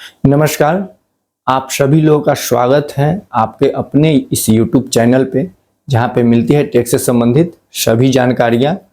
नमस्कार, आप सभी लोगों का स्वागत है आपके अपने इस YouTube चैनल पे, जहाँ पे मिलती है टेक से संबंधित सभी जानकारियाँ।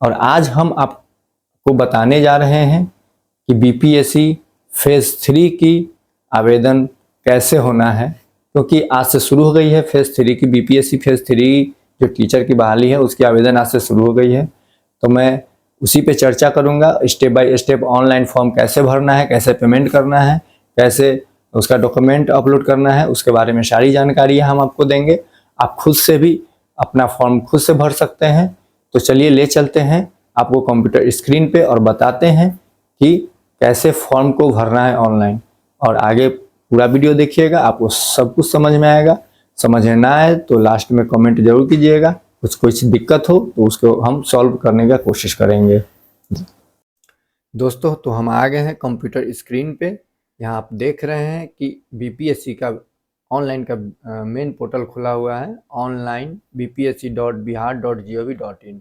और आज हम आपको बताने जा रहे हैं कि बीपीएससी फेज़ 3 की आवेदन कैसे होना है, क्योंकि आज से शुरू हो गई है फेज़ 3 की बीपीएससी फेज़ 3 जो टीचर की बहाली है उसकी आवेदन आज से शुरू हो गई है। तो मैं उसी पे चर्चा करूँगा, step by step online form कैसे भरना है, कैसे पेमेंट करना है, कैसे उसका डॉक्यूमेंट अपलोड करना है, उसके बारे में सारी जानकारी हम आपको देंगे। आप खुद से भी अपना फॉर्म खुद से भर सकते हैं। तो चलिए ले चलते हैं आपको कंप्यूटर स्क्रीन पे और बताते हैं कि कैसे फॉर्म को भरना है ऑनलाइन। और आगे पूरा वीडियो देखिएगा, आपको सब कुछ समझ में आएगा। समझ में ना आए तो लास्ट में कमेंट जरूर कीजिएगा, कुछ दिक्कत हो तो उसको हम सॉल्व करने का कोशिश करेंगे। दोस्तों, तो हम आ गए हैं कंप्यूटर स्क्रीन पे। यहाँ आप देख रहे हैं कि बीपीएससी का ऑनलाइन का मेन पोर्टल खुला हुआ है, ऑनलाइन bpsc.bihar.gov.in।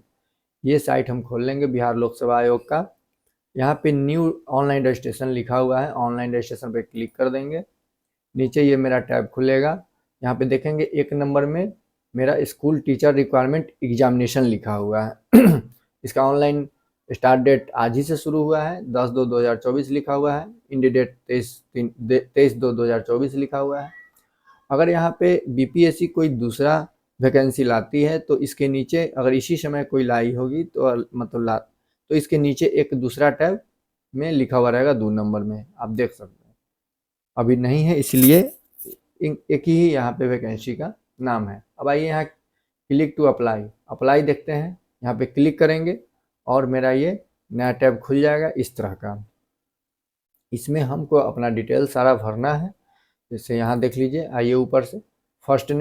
ये साइट हम खोल लेंगे बिहार लोक सेवा आयोग का। यहाँ पे न्यू ऑनलाइन रजिस्ट्रेशन लिखा हुआ है, ऑनलाइन रजिस्ट्रेशन पे क्लिक कर देंगे। नीचे ये मेरा टैब खुलेगा, यहाँ पे देखेंगे 1 नंबर में मेरा स्कूल टीचर रिक्वायरमेंट एग्जामिनेशन लिखा हुआ है। इसका ऑनलाइन स्टार्ट डेट आज ही से शुरू हुआ है, 10/2/2024 लिखा हुआ है। इंड डेट 23/2/2024 लिखा हुआ है। अगर यहाँ पे बीपीएससी कोई दूसरा वैकेंसी लाती है तो इसके नीचे, अगर इसी समय कोई लाई होगी तो तो इसके नीचे एक दूसरा टैब में लिखा हुआ रहेगा 2 नंबर में, आप देख सकते हैं। अभी नहीं है, इसलिए एक ही यहाँ पे वैकेंसी का नाम है। अब आइए यहाँ क्लिक टू अप्लाई देखते हैं। यहाँ पे क्लिक करेंगे और मेरा ये नया टैब खुल जाएगा इस तरह का। इसमें हमको अपना डिटेल सारा भरना है। जैसे यहाँ देख लीजिए, आइए ऊपर से फर्स्ट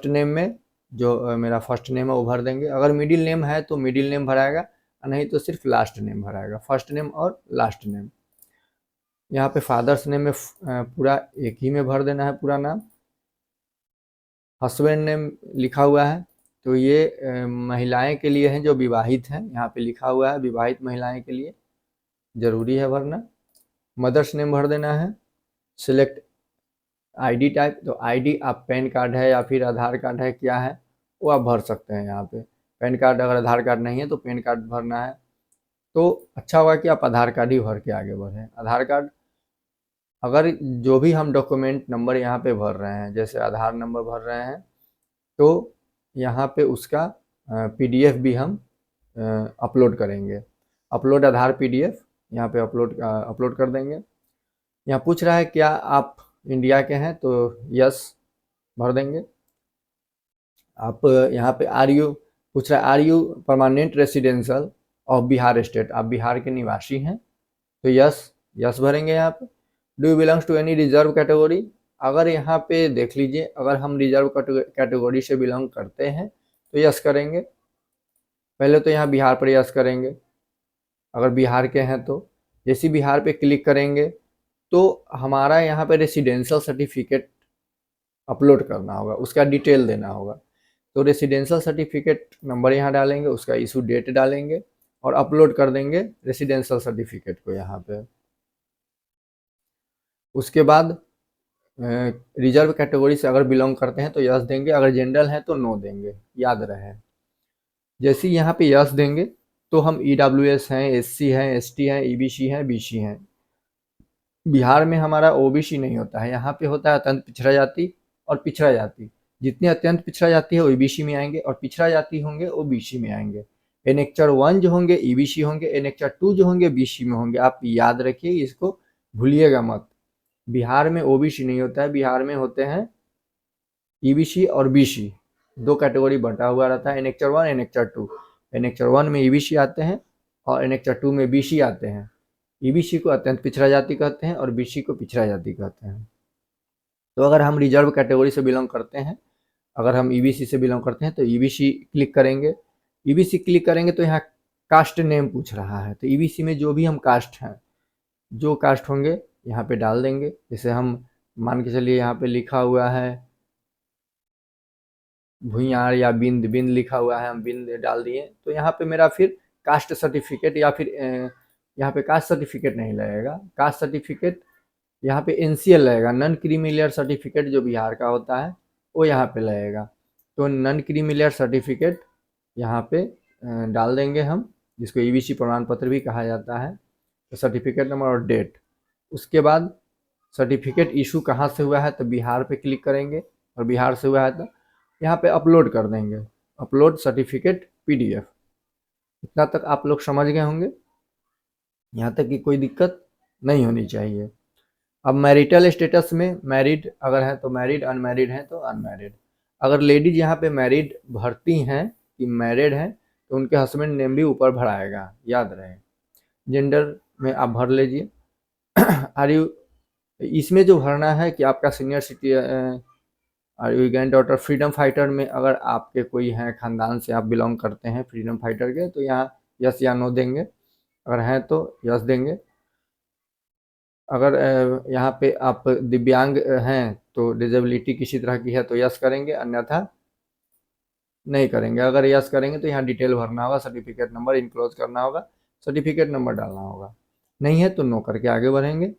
नेम में जो मेरा फर्स्ट नेम है वो भर देंगे। अगर मिडिल नेम है तो मिडिल नेम भराएगा, नहीं तो सिर्फ लास्ट नेम भराएगा, फर्स्ट नेम और लास्ट नेम। यहाँ पे फादर्स नेम में पूरा एक ही में भर देना है पूरा नाम। हस्बैंड नेम लिखा हुआ है तो ये महिलाएं के लिए हैं जो विवाहित हैं, यहाँ पे लिखा हुआ है विवाहित महिलाएं के लिए ज़रूरी है भरना। मदर्स नेम भर देना है। सिलेक्ट आईडी टाइप, तो आईडी आप पैन कार्ड है या फिर आधार कार्ड है क्या है वो आप भर सकते हैं यहाँ पे। पैन कार्ड, अगर आधार कार्ड नहीं है तो पैन कार्ड भरना है। तो अच्छा होगा कि आप आधार कार्ड ही भर के आगे बढ़ें। आधार कार्ड, अगर जो भी हम डॉक्यूमेंट नंबर यहाँ पे भर रहे हैं, जैसे आधार नंबर भर रहे हैं तो यहाँ पे उसका पीडीएफ भी हम अपलोड करेंगे। अपलोड आधार पीडीएफ यहाँ पे अपलोड कर देंगे। यहाँ पूछ रहा है क्या आप इंडिया के हैं, तो यस भर देंगे। आप यहाँ पे पूछ रहा है are you permanent residential of Bihar state, आप बिहार के निवासी हैं तो यस भरेंगे। यहाँ पे do you belongs to any reserve category, अगर यहाँ पे देख लीजिए, अगर हम रिजर्व कैटेगरी से बिलोंग करते हैं तो यस करेंगे। पहले तो यहाँ बिहार पर यस करेंगे, अगर बिहार के हैं तो। जैसे बिहार पे क्लिक करेंगे तो हमारा यहाँ पे रेसिडेंशियल सर्टिफिकेट अपलोड करना होगा, उसका डिटेल देना होगा। तो रेसिडेंशियल सर्टिफिकेट नंबर यहाँ डालेंगे, उसका इशू डेट डालेंगे और अपलोड कर देंगे रेसिडेंशियल सर्टिफिकेट को यहाँ पे। उसके बाद रिजर्व कैटेगरी से अगर बिलोंग करते हैं तो यस देंगे, अगर जनरल है तो नो देंगे, याद रहे। जैसे यहाँ पे यस देंगे तो हम ईडब्ल्यूएस हैं, एससी हैं, एसटी हैं, ईबीसी हैं, बीसी हैं। बिहार में हमारा ओबीसी नहीं होता है, यहाँ पे होता है अत्यंत पिछड़ा जाति और पिछड़ा जाति। जितनी अत्यंत पिछड़ा जाति है वो ईबीसी में आएंगे और पिछड़ा जाति होंगे वो बीसी में आएंगे। एनेक्चर 1 जो होंगे ईबीसी होंगे, एनेक्चर 2 जो होंगे बीसी में होंगे। आप याद रखिए, इसको भूलिएगा मत। बिहार में ओबीसी नहीं होता है, बिहार में होते हैं ईबीसी और बीसी, 2 कैटेगरी बटा हुआ रहता है, एनेक्चर 1, एनेक्चर 2। एनेक्चर 1 में ईबीसी आते हैं और एनेक्चर 2 में बीसी आते हैं। ईबीसी को अत्यंत पिछड़ा जाति कहते हैं और बीसी को पिछड़ा जाति कहते हैं। तो अगर हम रिजर्व कैटेगरी से बिलोंग करते हैं, अगर हम ईबीसी से बिलोंग करते हैं तो ईबीसी क्लिक करेंगे। ईबीसी क्लिक करेंगे तो यहाँ कास्ट नेम पूछ रहा है, तो ईबीसी में जो भी हम कास्ट हैं, जो कास्ट होंगे यहाँ पे डाल देंगे। जैसे हम मान के चलिए यहाँ पे लिखा हुआ है भुइयार या बिंद लिखा हुआ है, हम बिंद डाल दिए। तो यहाँ पे मेरा फिर कास्ट सर्टिफिकेट या फिर यहाँ पे कास्ट सर्टिफिकेट नहीं लगेगा। कास्ट सर्टिफिकेट यहाँ पे एनसीएल लगेगा, नॉन क्रीमी लेयर सर्टिफिकेट जो बिहार का होता है वो यहाँ पे लगेगा। तो नॉन क्रीमी लेयर सर्टिफिकेट यहाँ पे डाल देंगे हम, जिसको ईबीसी प्रमाण पत्र भी कहा जाता है। तो सर्टिफिकेट नंबर और डेट, उसके बाद सर्टिफिकेट इशू कहाँ से हुआ है तो बिहार पे क्लिक करेंगे, और बिहार से हुआ है तो यहाँ पे अपलोड कर देंगे, अपलोड सर्टिफिकेट पीडीएफ। इतना तक आप लोग समझ गए होंगे, यहाँ तक कि कोई दिक्कत नहीं होनी चाहिए। अब मैरिटल स्टेटस में मैरिड अगर है तो मैरिड, अनमैरिड है तो अनमैरिड। अगर लेडीज यहाँ पे मैरिड भरती हैं कि मैरिड हैं तो उनके हस्बैंड नेम भी ऊपर भराएगा, याद रहे। जेंडर में आप भर लीजिए। आर यू, इसमें जो भरना है कि आपका senior city, are you granddaughter freedom fighter में अगर आपके कोई हैं खानदान से आप बिलोंग करते हैं फ्रीडम फाइटर के, तो यहाँ यस या नो देंगे, अगर हैं तो यस देंगे। अगर यहाँ पे आप दिव्यांग हैं तो डिजेबिलिटी किसी तरह की है तो यस करेंगे, अन्यथा नहीं करेंगे। अगर यस करेंगे तो यहाँ डिटेल भरना होगा, सर्टिफिकेट नंबर इनक्लोज करना होगा, सर्टिफिकेट नंबर डालना होगा। नहीं है तो नो करके आगे बढ़ेंगे।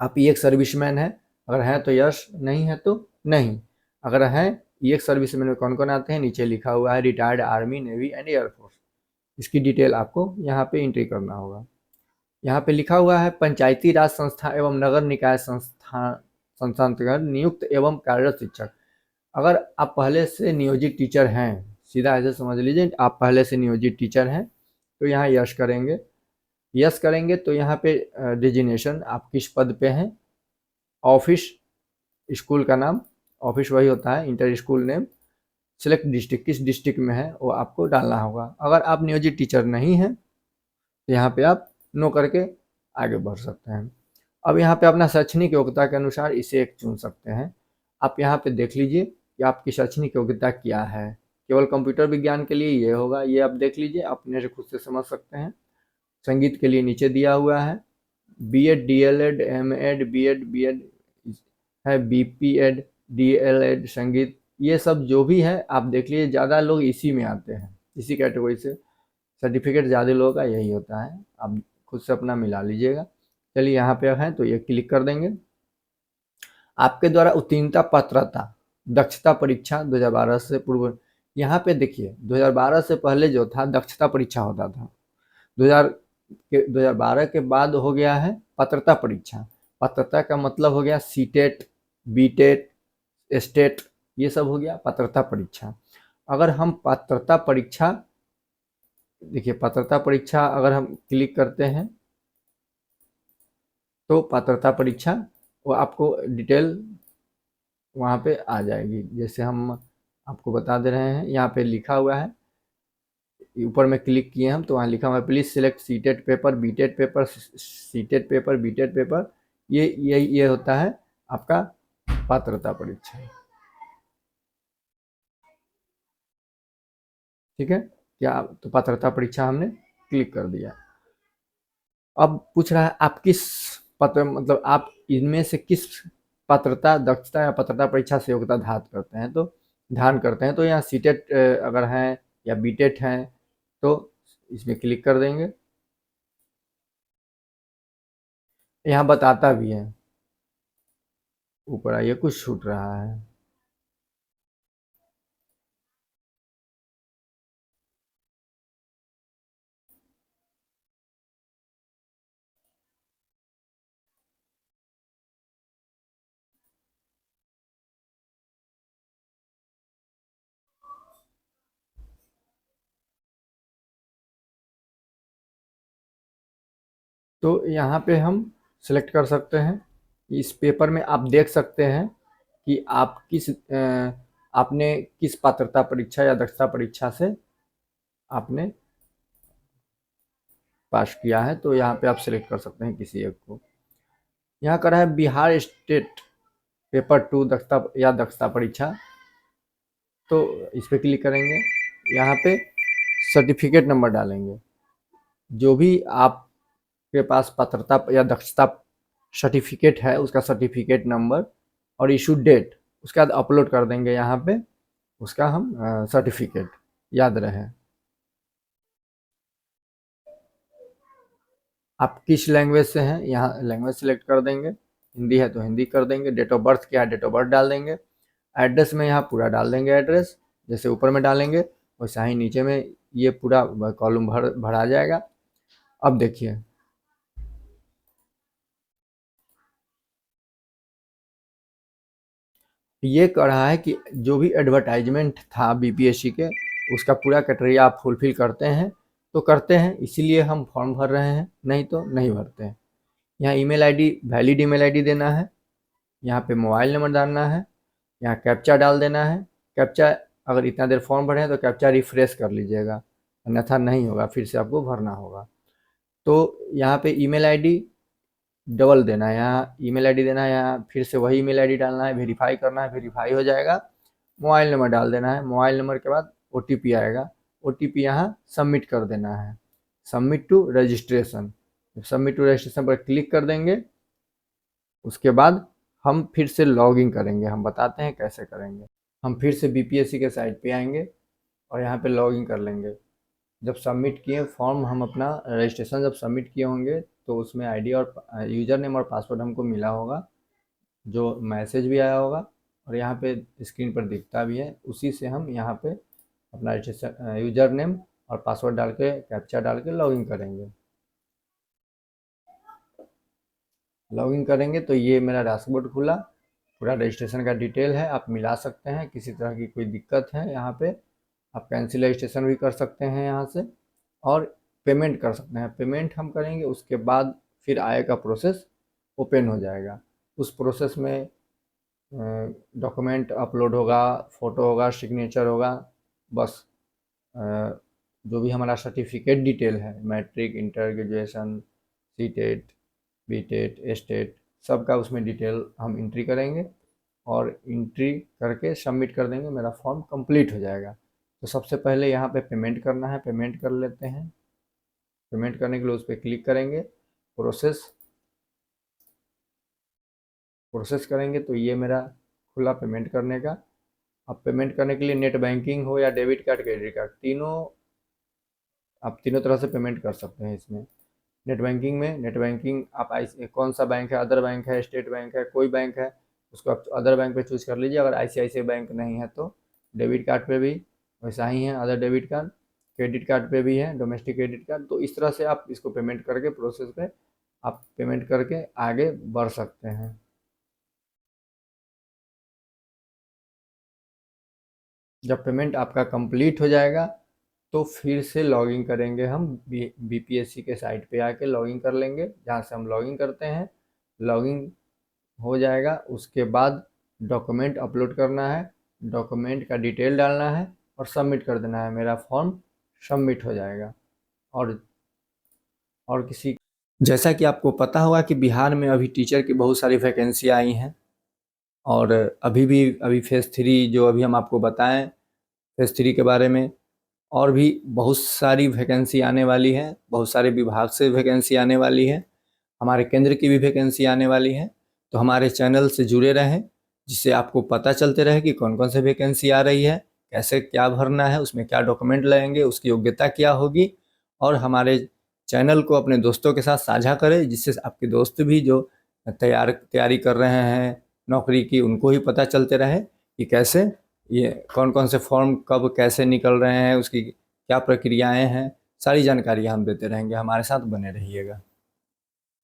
आप एक सर्विसमैन है, अगर हैं तो यस, नहीं है तो नहीं। अगर हैं एक सर्विसमैन में कौन कौन आते हैं, नीचे लिखा हुआ है retired army, navy and air force. इसकी डिटेल आपको यहाँ पे एंट्री करना होगा। यहाँ पे लिखा हुआ है पंचायती राज संस्था एवं नगर निकाय संस्थान नियुक्त एवं कार्यरत शिक्षक। अगर आप पहले से नियोजित टीचर हैं, सीधा ऐसे समझ लीजिए आप पहले से नियोजित टीचर हैं, तो यहाँ यस करेंगे। यस करेंगे तो यहाँ पे डिजिग्नेशन आप किस पद पे हैं, ऑफिस, स्कूल का नाम, ऑफिस वही होता है, inter school name, select district, किस डिस्ट्रिक्ट में है वो आपको डालना होगा। अगर आप नियोजित टीचर नहीं हैं तो यहाँ पे आप नो करके आगे बढ़ सकते हैं। अब यहाँ पे अपना शैक्षणिक योग्यता के अनुसार इसे एक चुन सकते हैं। आप यहाँ पे देख लीजिए कि आपकी शैक्षणिक योग्यता क्या है। केवल कंप्यूटर विज्ञान के लिए ये होगा, ये आप देख लीजिए, अपने से खुद से समझ सकते हैं। संगीत के लिए नीचे दिया हुआ है बीएड, डीएलएड, एमएड, बीएड है, बीपीएड, डीएलएड, संगीत, ये सब जो भी है आप देख लीजिए। ज़्यादा लोग इसी में आते हैं, इसी कैटेगरी से सर्टिफिकेट ज़्यादा लोगों का यही होता है। आप खुद से अपना मिला लीजिएगा। चलिए यहाँ पे हैं तो ये क्लिक कर देंगे। आपके द्वारा उत्तीर्णता पात्रता दक्षता परीक्षा 2012 से पूर्व, यहाँ पे देखिए 2012 से पहले जो था दक्षता परीक्षा होता था, 2012 के बाद हो गया है पात्रता परीक्षा। पात्रता का मतलब हो गया सीटेट, बीटेट, स्टेट, ये सब हो गया पात्रता परीक्षा। अगर हम पात्रता परीक्षा, देखिए पात्रता परीक्षा अगर हम क्लिक करते हैं तो पात्रता परीक्षा वो आपको डिटेल वहाँ पे आ जाएगी। जैसे हम आपको बता दे रहे हैं, यहाँ पे लिखा हुआ है, ऊपर में क्लिक किए हम तो वहाँ लिखा हुआ है please select CTET paper, बीटेट paper, CTET paper, बीटेट paper. ये होता है आपका पात्रता परीक्षा। ठीक है, क्या तो पात्रता परीक्षा हमने क्लिक कर दिया। अब पूछ रहा है आप किस पत्र, मतलब आप इनमें से किस पात्रता, दक्षता या पात्रता परीक्षा से योग्यता धारण करते हैं तो यहाँ सीटेट अगर हैं या बीटेट हैं तो इसमें क्लिक कर देंगे। यहाँ बताता भी है, ऊपर आइए कुछ छूट रहा है। तो यहाँ पे हम सिलेक्ट कर सकते हैं। इस पेपर में आप देख सकते हैं कि आप आपने किस पात्रता परीक्षा या दक्षता परीक्षा से आपने पास किया है, तो यहाँ पे आप सिलेक्ट कर सकते हैं किसी एक को। यहाँ कर है बिहार स्टेट पेपर 2 दक्षता या दक्षता परीक्षा, तो इस पर क्लिक करेंगे। यहाँ पे सर्टिफिकेट नंबर डालेंगे, जो भी आपके पास पात्रता या दक्षता सर्टिफिकेट है उसका सर्टिफिकेट नंबर और इशू डेट, उसके बाद अपलोड कर देंगे यहाँ पे उसका हम आप किस लैंग्वेज से हैं, यहाँ लैंग्वेज सेलेक्ट कर देंगे, हिंदी है तो हिंदी कर देंगे। डेट ऑफ बर्थ क्या है, डेट ऑफ बर्थ डाल देंगे। एड्रेस में यहाँ पूरा डाल देंगे एड्रेस, जैसे ऊपर में डालेंगे वैसा ही नीचे में ये पूरा कॉलम भरा जाएगा। अब देखिए ये कह रहा है कि जो भी एडवर्टाइजमेंट था बीपीएससी के उसका पूरा क्राइटेरिया आप फुलफिल करते हैं तो करते हैं, इसीलिए हम फॉर्म भर रहे हैं, नहीं तो नहीं भरते हैं। यहाँ email ID, valid email ID देना है, यहाँ पे मोबाइल नंबर डालना है, यहाँ कैप्चा डाल देना है। कैप्चा अगर इतना देर फॉर्म भरे हैं तो कैप्चा रिफ्रेश कर लीजिएगा, अन्यथा नहीं होगा, फिर से आपको भरना होगा। तो यहाँ पे ईमेल आईडी डबल देना है, यहाँ ईमेल आईडी देना है, यहाँ फिर से वही ईमेल आईडी डालना है, वेरीफाई करना है, वेरीफाई हो जाएगा। मोबाइल नंबर डाल देना है, मोबाइल नंबर के बाद ओटीपी आएगा, ओटीपी यहाँ सबमिट कर देना है, submit to registration. Submit to registration पर क्लिक कर देंगे, उसके बाद हम फिर से लॉगिन करेंगे। हम बताते हैं कैसे करेंगे। हम फिर से बीपीएससी के साइट पे आएंगे और यहाँ पे लॉगिन कर लेंगे। जब सबमिट किए फॉर्म, हम अपना रजिस्ट्रेशन जब सबमिट किए होंगे तो उसमें आईडी और यूज़र नेम और पासवर्ड हमको मिला होगा, जो मैसेज भी आया होगा और यहाँ पे स्क्रीन पर दिखता भी है। उसी से हम यहाँ पे अपना रजिस्ट्रेशन यूज़र नेम और पासवर्ड डाल के कैप्चा डाल के लॉगिन करेंगे। लॉगिन करेंगे तो ये मेरा डैशबोर्ड खुला, पूरा रजिस्ट्रेशन का डिटेल है, आप मिला सकते हैं। किसी तरह की कोई दिक्कत है यहाँ पे आप कैंसिल रजिस्ट्रेशन भी कर सकते हैं यहाँ से, और पेमेंट कर सकते हैं। पेमेंट हम करेंगे उसके बाद फिर आय का प्रोसेस ओपन हो जाएगा। उस प्रोसेस में डॉक्यूमेंट अपलोड होगा, फ़ोटो होगा, सिग्नेचर होगा, बस जो भी हमारा सर्टिफिकेट डिटेल है, matric, inter, graduation, CTET, बीटेट, estate, सबका उसमें डिटेल हम एंट्री करेंगे और एंट्री करके सबमिट कर देंगे, मेरा फॉर्म कंप्लीट हो जाएगा। तो सबसे पहले यहाँ पे पेमेंट करना है, पेमेंट कर लेते हैं। पेमेंट करने के लिए उस पर क्लिक करेंगे, प्रोसेस करेंगे तो ये मेरा खुला पेमेंट करने का। अब पेमेंट करने के लिए नेट बैंकिंग हो या डेबिट कार्ड, क्रेडिट कार्ड, आप तीनों तरह से पेमेंट कर सकते हैं इसमें। नेट बैंकिंग आप कौन सा बैंक है, अदर बैंक है, स्टेट बैंक है, कोई बैंक है, उसको आप अदर बैंक पे चूज कर लीजिए। अगर आईसीआईसीआई बैंक नहीं है तो डेबिट कार्ड पे भी वैसा ही है, other debit card, credit card पे भी है, डोमेस्टिक क्रेडिट कार्ड। तो इस तरह से आप इसको पेमेंट करके प्रोसेस पे आप पेमेंट करके आगे बढ़ सकते हैं। जब पेमेंट आपका कंप्लीट हो जाएगा तो फिर से लॉगिन करेंगे हम, बीपीएससी के साइट पे आके लॉगिन कर लेंगे, जहाँ से हम लॉगिन करते हैं। लॉगिन हो जाएगा, उसके बाद डॉक्यूमेंट अपलोड करना है, डॉक्यूमेंट का डिटेल डालना है और सबमिट कर देना है, मेरा फॉर्म सबमिट हो जाएगा। और किसी, जैसा कि आपको पता होगा कि बिहार में अभी टीचर की बहुत सारी वैकेंसी आई हैं, और अभी फेज़ 3 जो अभी हम आपको बताएं फेज़ 3 के बारे में, और भी बहुत सारी वैकेंसी आने वाली है, बहुत सारे विभाग से वैकेंसी आने वाली है, हमारे केंद्र की भी वैकेंसी आने वाली है। तो हमारे चैनल से जुड़े रहें, जिससे आपको पता चलते रहे कि कौन कौन से वैकेंसी आ रही है, कैसे क्या भरना है, उसमें क्या डॉक्यूमेंट लगेंगे, उसकी योग्यता क्या होगी। और हमारे चैनल को अपने दोस्तों के साथ साझा करें, जिससे आपके दोस्त भी जो तैयारी कर रहे हैं नौकरी की, उनको ही पता चलते रहे कि कैसे ये कौन कौन से फॉर्म कब कैसे निकल रहे हैं, उसकी क्या प्रक्रियाएं हैं। सारी जानकारी हम देते रहेंगे, हमारे साथ बने रहिएगा।